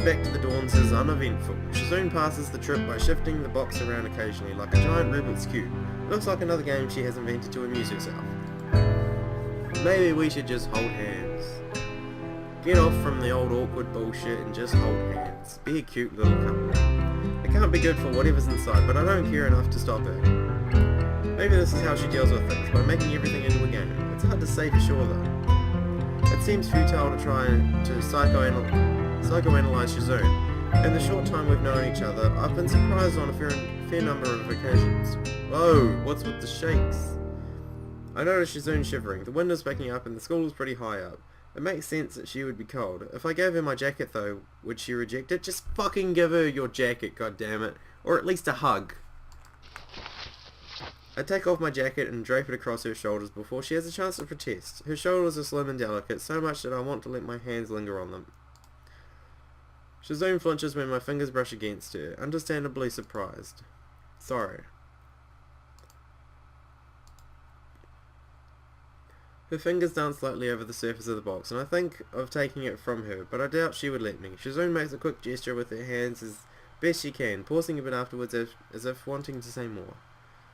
trip back to the dorms is uneventful. Shizune passes the trip by shifting the box around occasionally like a giant Rubik's Cube. It looks like another game she has invented to amuse herself. Maybe we should just hold hands. Get off from the old awkward bullshit and just hold hands. Be a cute little couple. It can't be good for whatever's inside, but I don't care enough to stop her. Maybe this is how she deals with things, by making everything into a game. It's hard to say for sure though. It seems futile to try to psychoanalyze Shizune. In the short time we've known each other, I've been surprised on a fair number of occasions. Whoa, what's with the shakes? I noticed Shizune shivering. The wind is picking up and the school is pretty high up. It makes sense that she would be cold. If I gave her my jacket though, would she reject it? Just fucking give her your jacket, goddammit. Or at least a hug. I take off my jacket and drape it across her shoulders before she has a chance to protest. Her shoulders are slim and delicate, so much that I want to let my hands linger on them. Shizune flinches when my fingers brush against her, understandably surprised. Sorry. Her fingers dance slightly over the surface of the box, and I think of taking it from her, but I doubt she would let me. Shizune makes a quick gesture with her hands as best she can, pausing a bit afterwards as if wanting to say more.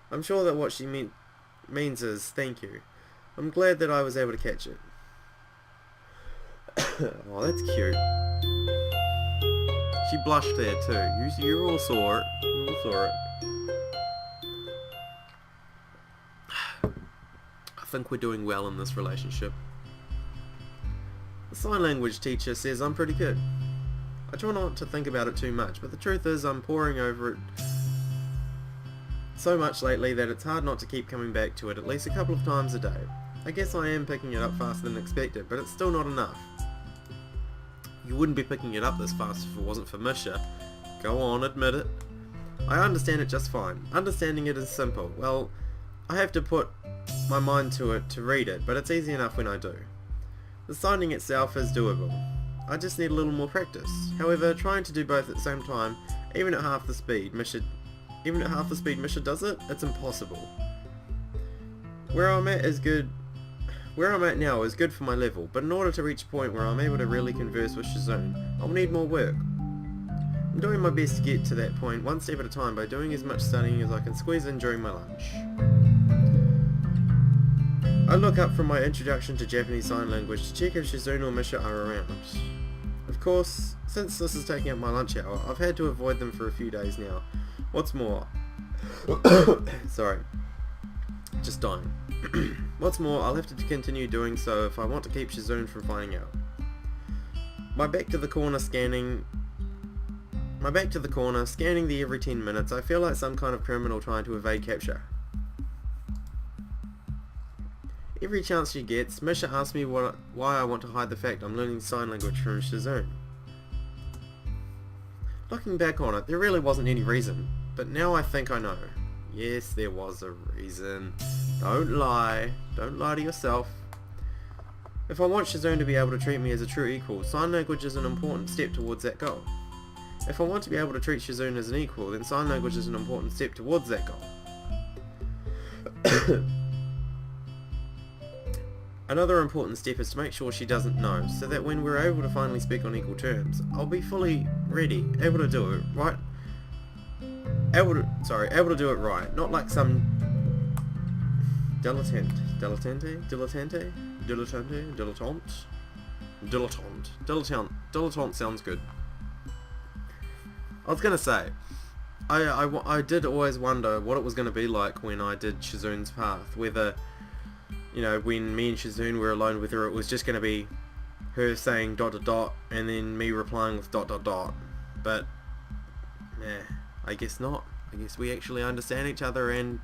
I'm sure that what she means is, thank you. I'm glad that I was able to catch it. Oh, that's cute. She blushed there too. You all saw it. You all saw it. I think we're doing well in this relationship. The sign language teacher says I'm pretty good. I try not to think about it too much, but the truth is I'm poring over it so much lately that it's hard not to keep coming back to it at least a couple of times a day. I guess I am picking it up faster than expected, but it's still not enough. You wouldn't be picking it up this fast if it wasn't for Misha. Go on, admit it. I understand it just fine. Understanding it is simple. Well, I have to put my mind to it to read it, but it's easy enough when I do. The signing itself is doable. I just need a little more practice. However, trying to do both at the same time, even at half the speed Misha does it, it's impossible. Where I'm at now is good for my level, but in order to reach a point where I'm able to really converse with Shizune, I'll need more work. I'm doing my best to get to that point one step at a time by doing as much studying as I can squeeze in during my lunch. I look up from my introduction to Japanese Sign Language to check if Shizune or Misha are around. Of course, since this is taking up my lunch hour, I've had to avoid them for a few days now. What's more... Sorry. Just dying. What's more, I'll have to continue doing so if I want to keep Shizune from finding out. My back to the corner, scanning the every 10 minutes, I feel like some kind of criminal trying to evade capture. Every chance she gets, Misha asks me why I want to hide the fact I'm learning sign language from Shizune. Looking back on it, there really wasn't any reason, but now I think I know. Yes, there was a reason. Don't lie to yourself. If I want Shizune to be able to treat me as a true equal, sign language is an important step towards that goal. If I want to be able to treat Shizune as an equal, then sign language is an important step towards that goal. Another important step is to make sure she doesn't know, so that when we're able to finally speak on equal terms, I'll be fully ready, able to do it right. Able to do it right, not like some dilettante sounds good. I was gonna say, I did always wonder what it was gonna be like when I did Shizune's path, whether, you know, when me and Shizune were alone with her, it was just gonna be her saying ... and then me replying with ... but I guess not. I guess we actually understand each other and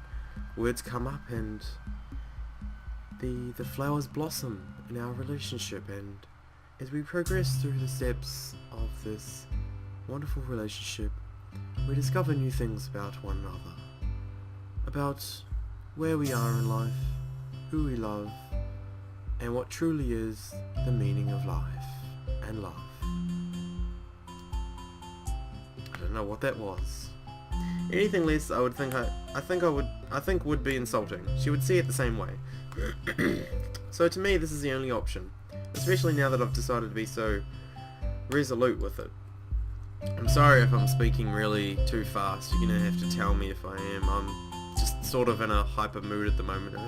words come up and the flowers blossom in our relationship, and as we progress through the steps of this wonderful relationship, we discover new things about one another, about where we are in life, who we love, and what truly is the meaning of life and love. I don't know what that was. Anything less, I think would be insulting. She would see it the same way. So to me, this is the only option, especially now that I've decided to be so resolute with it. I'm sorry if I'm speaking really too fast. You're gonna have to tell me if I am. I'm just sort of in a hyper mood at the moment. I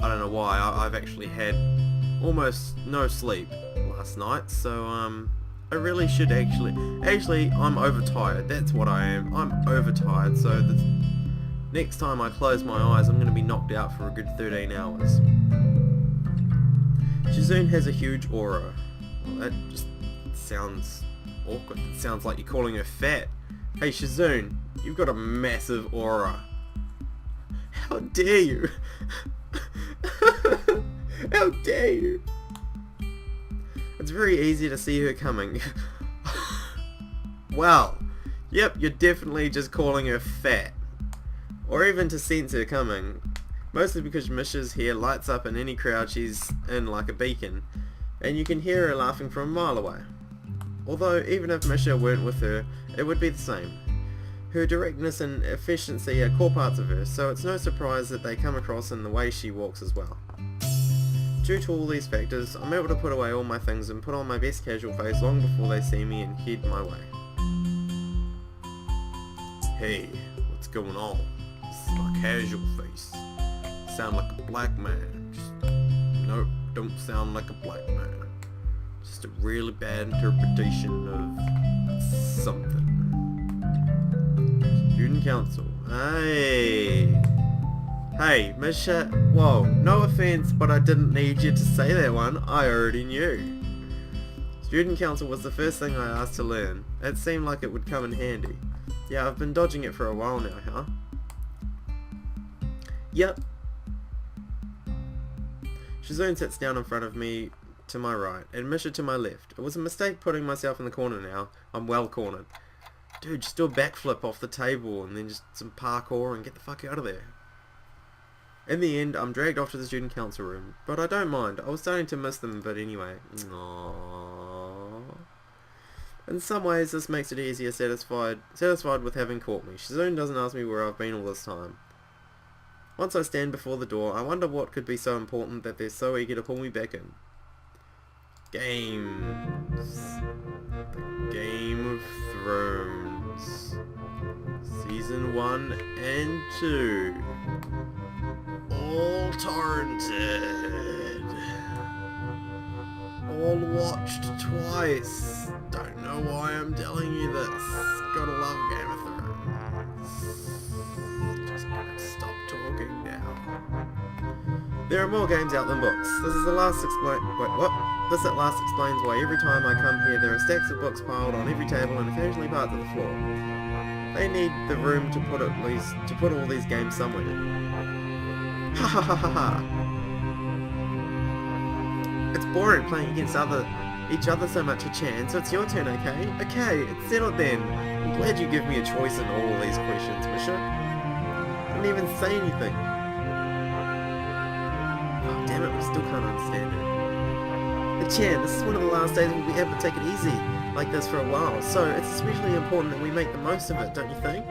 don't know why. I've actually had almost no sleep last night, so I really should actually I'm overtired. That's what I am. I'm overtired, so the next time I close my eyes I'm gonna be knocked out for a good 13 hours. Shizune has a huge aura. Well, that just sounds awkward. It sounds like you're calling her fat. Hey Shizune, you've got a massive aura. How dare you? How dare you? It's very easy to see her coming. Well, yep, you're definitely just calling her fat. Or even to sense her coming. Mostly because Misha's hair lights up in any crowd she's in like a beacon, and you can hear her laughing from a mile away. Although, even if Misha weren't with her, it would be the same. Her directness and efficiency are core parts of her, so it's no surprise that they come across in the way she walks as well. Due to all these factors, I'm able to put away all my things and put on my best casual face long before they see me and head my way. Hey, what's going on? This is my casual face. Sound like a black man. Nope, don't sound like a black man. Just a really bad interpretation of something. Student council. Hey, Misha. Whoa, no offense, but I didn't need you to say that one. I already knew. Student council was the first thing I asked to learn. It seemed like it would come in handy. Yeah, I've been dodging it for a while now, huh? Yep. Shizune sits down in front of me to my right, and Misha to my left. It was a mistake putting myself in the corner now. I'm well cornered. Dude, just do a backflip off the table and then just some parkour and get the fuck out of there. In the end, I'm dragged off to the student council room, but I don't mind. I was starting to miss them, but anyway. Aww. In some ways, this makes it easier satisfied with having caught me. Shizune doesn't ask me where I've been all this time. Once I stand before the door, I wonder what could be so important that they're so eager to pull me back in. Games. The Game of Thrones. Season 1 and 2. All torrented. All watched twice. Don't know why I'm telling you this. Gotta love Game of Thrones. Just gonna stop talking now. There are more games out than books. This at last explains why every time I come here there are stacks of books piled on every table and occasionally parts of the floor. They need the room to put all these games somewhere. Ha ha ha ha ha. It's boring playing against each other so much, Chan, so it's your turn, okay? Okay, it's settled then. I'm glad you give me a choice in all these questions, Misha. I didn't even say anything. Oh, damn it, we still can't understand it. But Chan, this is one of the last days we'll be able to take it easy like this for a while, so it's especially important that we make the most of it, don't you think?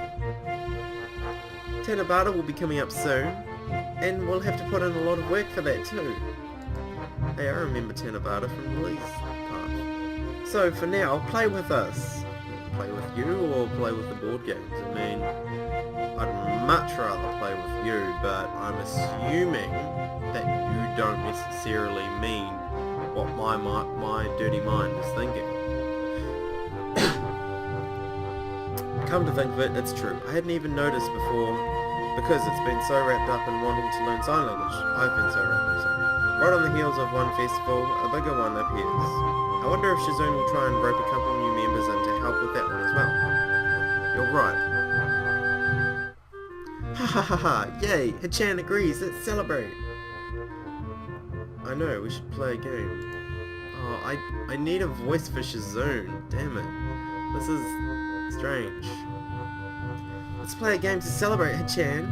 Tanabata will be coming up soon, and we'll have to put in a lot of work for that too. Hey, I remember Tanabata from Lily's part. So for now, play with us. Play with you or play with the board games? I mean, I'd much rather play with you, but I'm assuming that you don't necessarily mean what my dirty mind is thinking. Come to think of it, it's true. I hadn't even noticed before, because it's been so wrapped up in wanting to learn sign language. I've been so wrapped up, sorry. Right on the heels of one festival, a bigger one appears. I wonder if Shizune will try and rope a couple new members in to help with that one as well. You're right. Ha ha ha ha, yay, Hichan agrees, let's celebrate. I know, we should play a game. Oh, I need a voice for Shizune, damn it. This is strange. Let's play a game to celebrate, Hichan.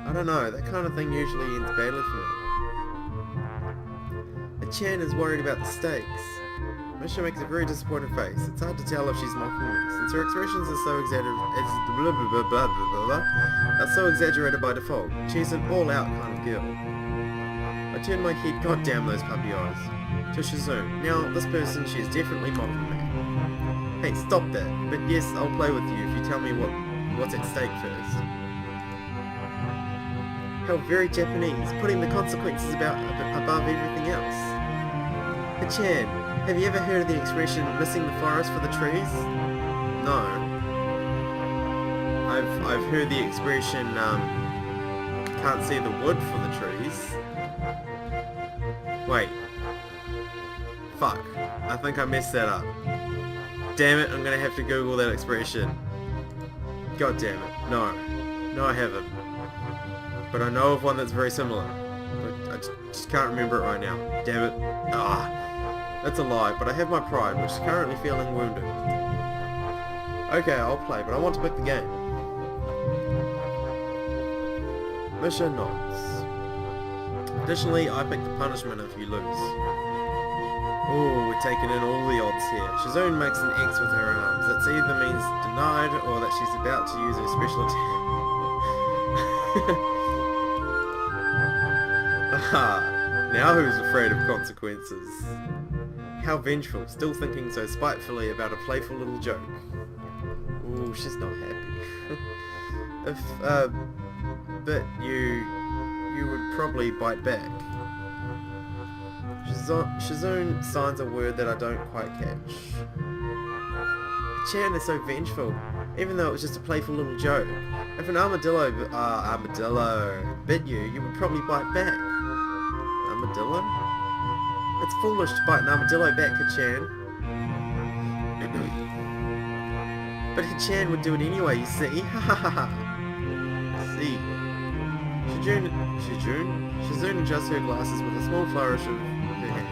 I don't know, that kind of thing usually ends badly for me. Hichan is worried about the stakes. Misha makes a very disappointed face. It's hard to tell if she's mocking me, since her expressions are so exaggerated by default. She's an all-out kind of girl. I turned my head, god damn those puppy eyes, to Shizune. Now, this person, she is definitely mocking me. Hey, stop that. But yes, I'll play with you if you tell me what's at stake first. How very Japanese, putting the consequences above everything else. Hachan, have you ever heard of the expression, missing the forest for the trees? No. I've heard the expression, can't see the wood for the trees. Wait. Fuck. I think I messed that up. Damn it, I'm gonna have to Google that expression. God damn it. No. No, I haven't. But I know of one that's very similar. But I just can't remember it right now. Damn it. Ah. That's a lie, but I have my pride, which is currently feeling wounded. Okay, I'll play, but I want to pick the game. Mission nods. Additionally, I pick the punishment if you lose. Ooh, we're taking in all the odds here. Shizune makes an X with her arms. That either means denied or that she's about to use her special attack. Aha! Now who's afraid of consequences? How vengeful, still thinking so spitefully about a playful little joke. Ooh, she's not happy. But you would probably bite back. Shizune signs a word that I don't quite catch. Chan is so vengeful, even though it was just a playful little joke. If an armadillo bit you, you would probably bite back. Armadillo? It's foolish to bite an armadillo back, Hachan. But Hachan would do it anyway, you see? Ha ha ha ha. See. Shizune adjusts her glasses with a small flourish of her hand.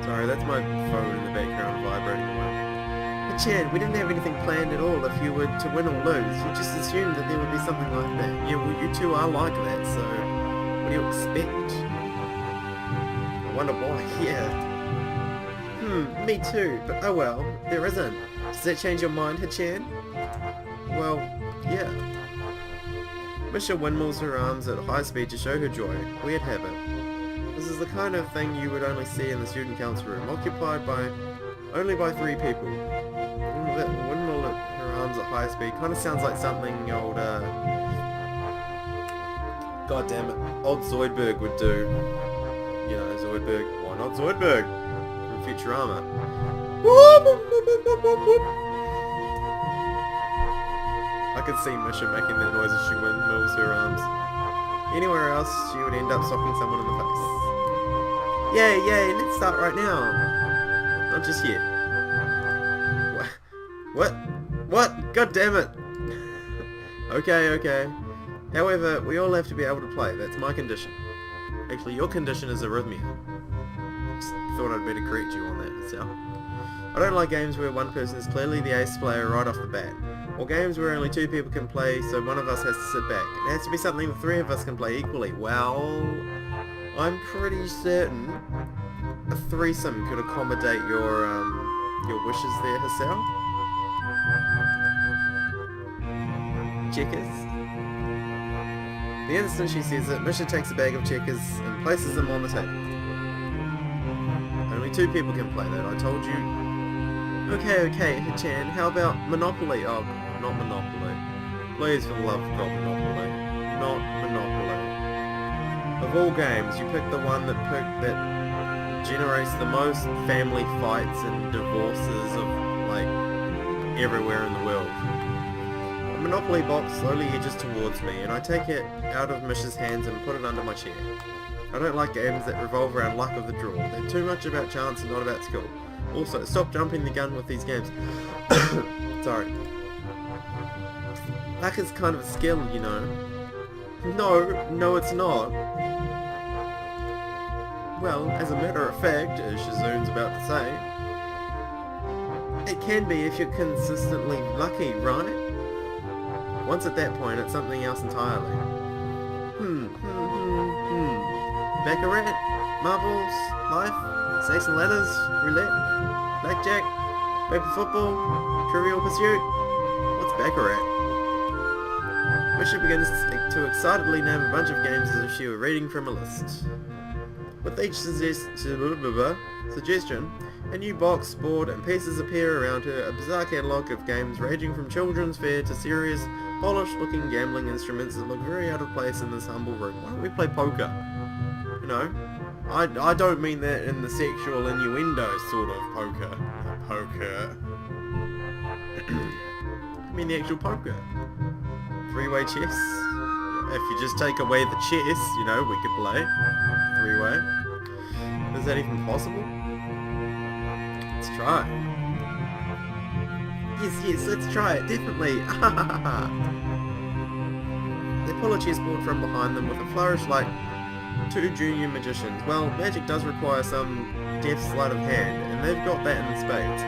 Sorry, that's my phone in the background vibrating away. Hachan, we didn't have anything planned at all if you were to win or lose. We just assumed that there would be something like that. Yeah, well, you two are like that, so what do you expect? I wonder why, yeah. Me too, but oh well, there isn't. Does that change your mind, Hachan? Well, yeah. Misha windmills her arms at high speed to show her joy. Weird habit. This is the kind of thing you would only see in the student council room, occupied only by 3 people. Windmill at her arms at high speed kind of sounds like something old, god damn it, old Zoidberg would do. You know, Zoidberg. Why not Zoidberg? From Futurama. I could see Misha making that noise as she windmills her arms. Anywhere else, she would end up socking someone in the face. Yay, yay, let's start right now. Not just yet. What? God damn it! Okay. However, we all have to be able to play. That's my condition. Actually, your condition is arrhythmia. Just thought I'd better correct you on that, so. I don't like games where one person is clearly the ace player right off the bat. Or games where only 2 people can play, so one of us has to sit back. It has to be something the 3 of us can play equally. Well, I'm pretty certain a threesome could accommodate your wishes there, Hisao. Checkers. The instant she says it, Misha takes a bag of checkers and places them on the table. Only 2 people can play that, I told you. Okay, Hachan, how about Monopoly? Oh, not Monopoly. Please, for the love of God, Monopoly. Not Monopoly. Of all games, you pick the one that generates the most family fights and divorces of, like, everywhere in the world. A Monopoly box slowly edges towards me, and I take it out of Misha's hands and put it under my chair. I don't like games that revolve around luck of the draw. They're too much about chance and not about skill. Also, stop jumping the gun with these games. Sorry. Luck is kind of a skill, you know. No, it's not. Well, as a matter of fact, as Shizune's about to say, it can be if you're consistently lucky, right? Once at that point, it's something else entirely. Baccarat, marbles, life, snakes and ladders, roulette, blackjack, paper football, trivial pursuit. What's Baccarat? where she begins to excitedly name a bunch of games as if she were reading from a list. With each suggestion, a new box, board, and pieces appear around her, a bizarre catalogue of games ranging from children's fare to serious, polished-looking gambling instruments that look very out of place in this humble room. Why don't we play poker? You know? I don't mean that in the sexual innuendo sort of poker. Poker. I mean the actual poker. Three-way chess. If you just take away the chess, you know, we could play. Three-way. Is that even possible? Let's try. Yes, let's try it, definitely. They pull a chessboard from behind them with a flourish like two junior magicians. Well, magic does require some deft sleight of hand, and they've got that in spades.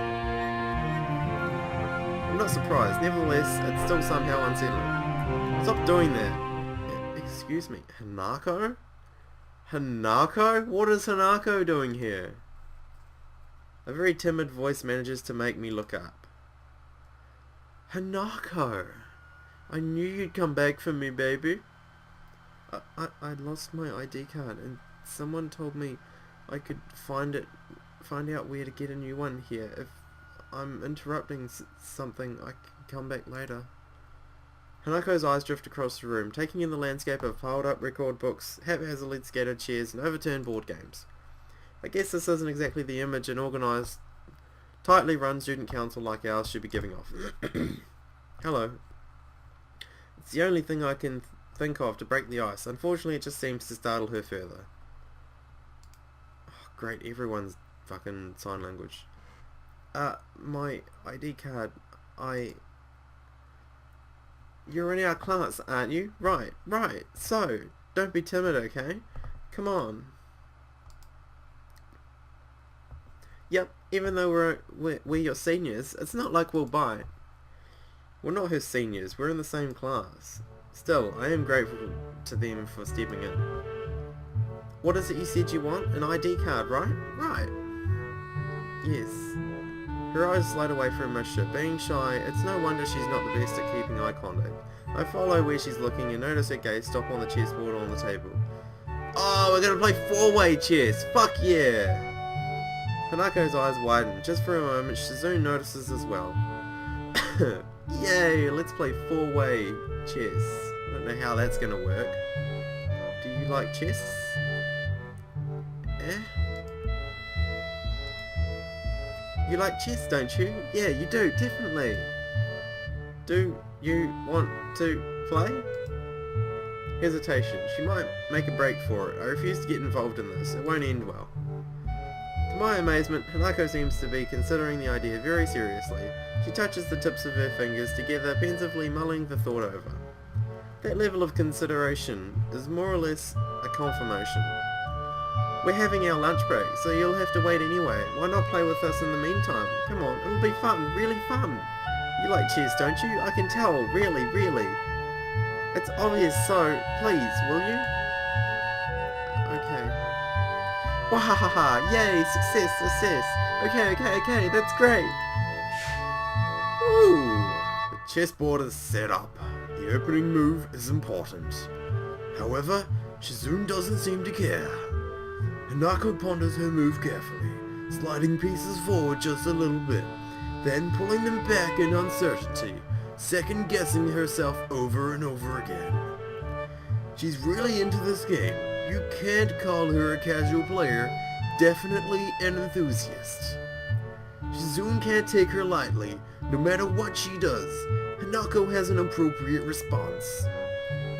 I'm not surprised, nevertheless, it's still somehow unsettling. Stop doing that. Excuse me, Hanako? Hanako? What is Hanako doing here? A very timid voice manages to make me look up. Hanako! I knew you'd come back for me, baby. I lost my ID card and someone told me I could find out where to get a new one here. If I'm interrupting something, I can come back later. Hanako's eyes drift across the room, taking in the landscape of piled up record books, haphazardly scattered chairs, and overturned board games. I guess this isn't exactly the image an organised, tightly run student council like ours should be giving off. Hello. It's the only thing I can think of to break the ice. Unfortunately, it just seems to startle her further. Oh, great, everyone's fucking sign language. My ID card, You're in our class, aren't you? Right. So, don't be timid, okay? Come on. Yep, even though we're your seniors, it's not like we'll bite. We're not her seniors, we're in the same class. Still, I am grateful to them for stepping in. What is it you said you want? An ID card, right? Right. Yes. Her eyes slide away from my ship. Being shy, it's no wonder she's not the best at keeping eye contact. I follow where she's looking and notice her gaze stop on the chessboard on the table. Oh, we're gonna play four-way chess! Fuck yeah! Hanako's eyes widen. Just for a moment, Shizune notices as well. Yay, let's play four-way chess. I don't know how that's gonna work. Do you like chess? Eh? You like chess, don't you? Yeah, you do, definitely. Do you want to play? Hesitation. She might make a break for it. I refuse to get involved in this. It won't end well. To my amazement, Hanako seems to be considering the idea very seriously. She touches the tips of her fingers together, pensively mulling the thought over. That level of consideration is more or less a confirmation. We're having our lunch break, so you'll have to wait anyway. Why not play with us in the meantime? Come on, it'll be fun, really fun. You like chess, don't you? I can tell, really. It's obvious, so please, will you? Okay. Wahahaha, yay, success. Okay, that's great. Ooh, the chessboard is set up. The opening move is important. However, Shizune doesn't seem to care. Hanako ponders her move carefully, sliding pieces forward just a little bit, then pulling them back in uncertainty, second-guessing herself over and over again. She's really into this game. You can't call her a casual player, definitely an enthusiast. Shizune can't take her lightly, no matter what she does. Hanako has an appropriate response.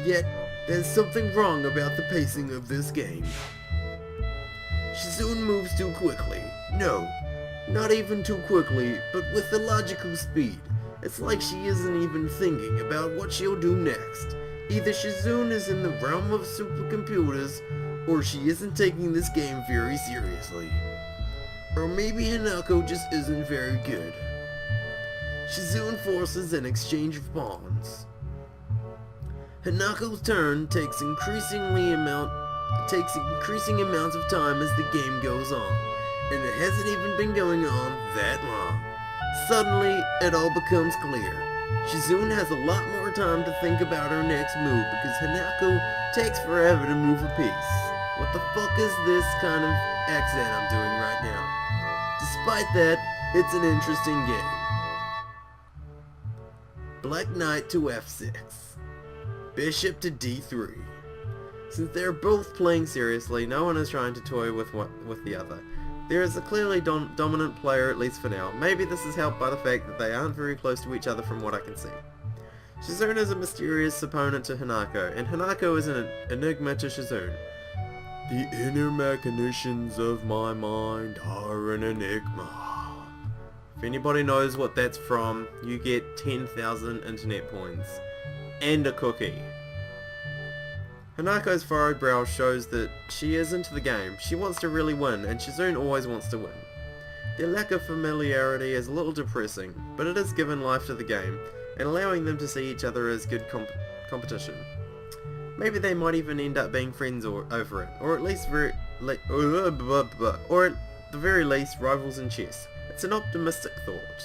Yet, there's something wrong about the pacing of this game. Shizune moves too quickly. No, not even too quickly, but with a logical speed. It's like she isn't even thinking about what she'll do next. Either Shizune is in the realm of supercomputers, or she isn't taking this game very seriously. Or maybe Hanako just isn't very good. Shizune forces an exchange of pawns. Hanako's turn takes increasing amounts of time as the game goes on, and it hasn't even been going on that long. Suddenly, it all becomes clear. Shizune has a lot more time to think about her next move because Hanako takes forever to move a piece. What the fuck is this kind of accent I'm doing right now? Despite that, it's an interesting game. Black Knight to f6. Bishop to d3. Since they're both playing seriously, no one is trying to toy with the other. There is a clearly dominant player, at least for now. Maybe this is helped by the fact that they aren't very close to each other from what I can see. Shizune is a mysterious opponent to Hanako, and Hanako is an enigma to Shizune. The inner machinations of my mind are an enigma. If anybody knows what that's from, you get 10,000 internet points. And a cookie. Hanako's furrowed brow shows that she is into the game. She wants to really win, and Shizune always wants to win. Their lack of familiarity is a little depressing, but it has given life to the game, and allowing them to see each other as good competition. Maybe they might even end up being friends over it, or at least or at the very least rivals in chess. It's an optimistic thought.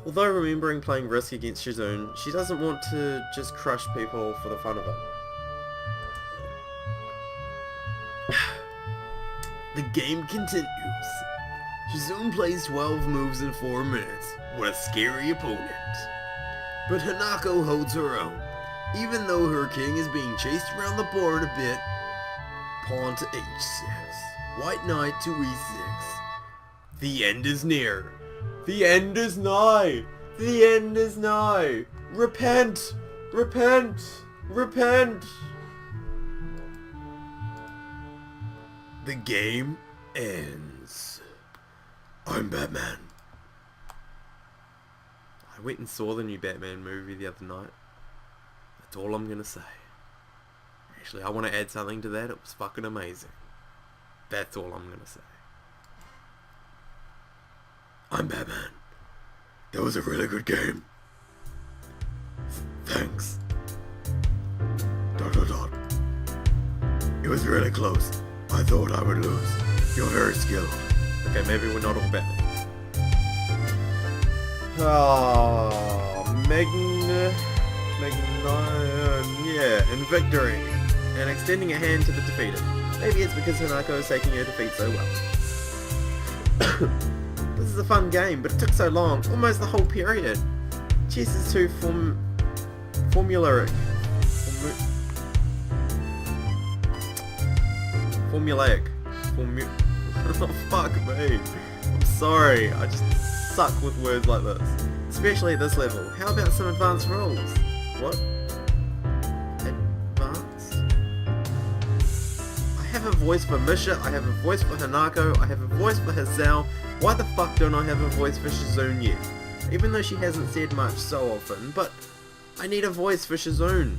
Although remembering playing Risk against Shizune, she doesn't want to just crush people for the fun of it. The game continues. Shizune plays 12 moves in 4 minutes. What a scary opponent. But Hanako holds her own. Even though her king is being chased around the board a bit. Pawn to h6. White knight to e6. The end is near. The end is nigh! The end is nigh! Repent! Repent! Repent! The game ends. I'm Batman. I went and saw the new Batman movie the other night. That's all I'm gonna say. Actually, I want to add something to that. It was fucking amazing. That's all I'm gonna say. I'm Batman. That was a really good game. Thanks. ... It was really close. I thought I would lose. You're very skilled. Okay, maybe we're not all Batman. Yeah, in victory. And extending a hand to the defeated. Maybe it's because Hanako is taking her defeat so well. This is a fun game, but it took so long, almost the whole period. Chess is too formulaic. Oh, fuck me. I'm sorry, I just suck with words like this. Especially at this level. How about some advanced rules? What? Advanced? I have a voice for Misha, I have a voice for Hanako, I have a voice for Hisao. Why the fuck don't I have a voice for Shizune yet? Even though she hasn't said much so often, but I need a voice for Shizune.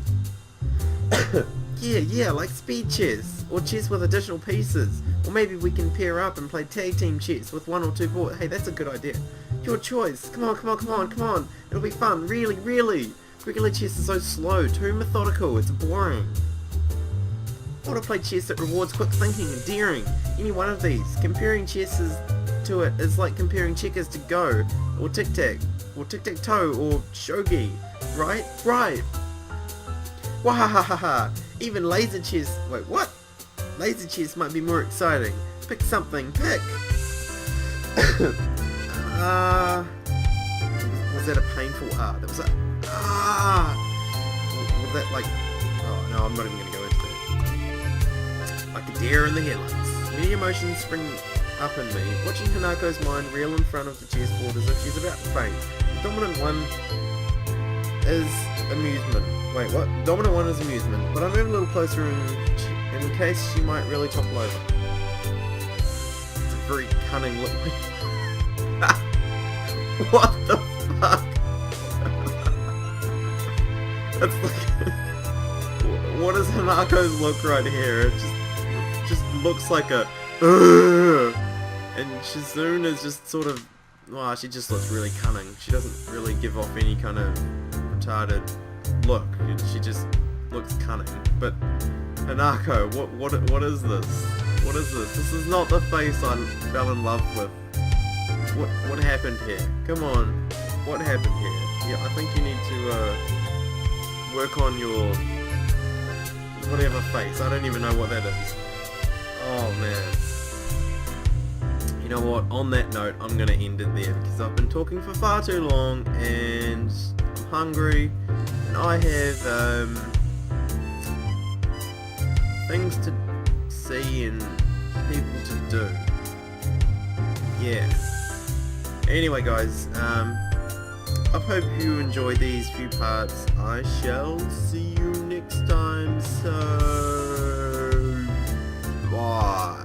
Yeah, like speed chess, or chess with additional pieces, or maybe we can pair up and play tag team chess with 1 or 2 boards. Hey, that's a good idea. Your choice. Come on. It'll be fun, really. Regular chess is so slow, too methodical, it's boring. I want to play chess that rewards quick thinking and daring. Any one of these. Comparing chess to it is like comparing checkers to Go, or tic-tac-toe, or shogi. Right? Wahahaha. Even laser chess. Wait, what? Laser chess might be more exciting. Pick something. Pick. Was that a painful R? That was a Was that like? Oh no, I'm not even gonna go into that. Like a deer in the headlights. Many emotions spring up in me. Watching Hanako's mind reel in front of the chessboard as if she's about to faint. The dominant one is amusement. Wait, what? Dominant one is amusement, but I move a little closer in case she might really topple over. It's a very cunning look. What the fuck? That's like... What is Hanako's look right here? It just looks like a... And Shizune is just sort of... Well, she just looks really cunning. She doesn't really give off any kind of retarded look. She just looks cunning. But Hanako, what is this? What is this? This is not the face I fell in love with What happened here? Come on. What happened here? Yeah, I think you need to work on your whatever face. I don't even know what that is. Oh man. You know what? On that note, I'm gonna end it there because I've been talking for far too long and I'm hungry and I have things to see and people to do. Yeah. Anyway guys, I hope you enjoyed these few parts. I shall see you next time, so bye.